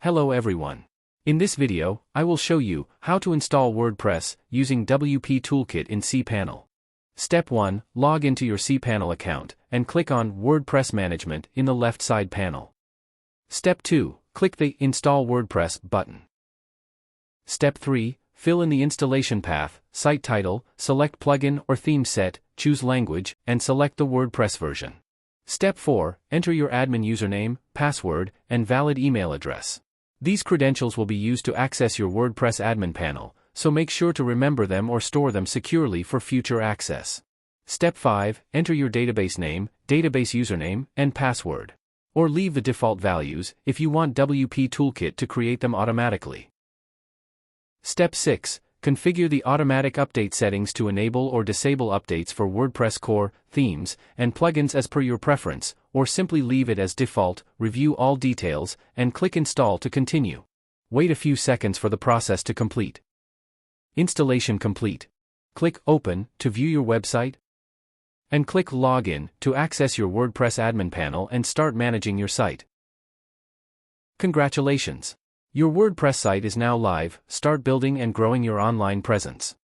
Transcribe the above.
Hello everyone. In this video, I will show you how to install WordPress using WP Toolkit in cPanel. Step 1. Log into your cPanel account and click on WordPress Management in the left side panel. Step 2. Click the Install WordPress button. Step 3. Fill in the installation path, site title, select plugin or theme set, choose language, and select the WordPress version. Step 4. Enter your admin username, password, and valid email address. These credentials will be used to access your WordPress admin panel, so make sure to remember them or store them securely for future access. Step 5. Enter your database name, database username, and password. Or leave the default values if you want WP Toolkit to create them automatically. Step 6. Configure the automatic update settings to enable or disable updates for WordPress core, themes, and plugins as per your preference, or simply leave it as default. Review all details, and click Install to continue. Wait a few seconds for the process to complete. Installation complete. Click Open to view your website. And click Login to access your WordPress admin panel and start managing your site. Congratulations! Your WordPress site is now live. Start building and growing your online presence.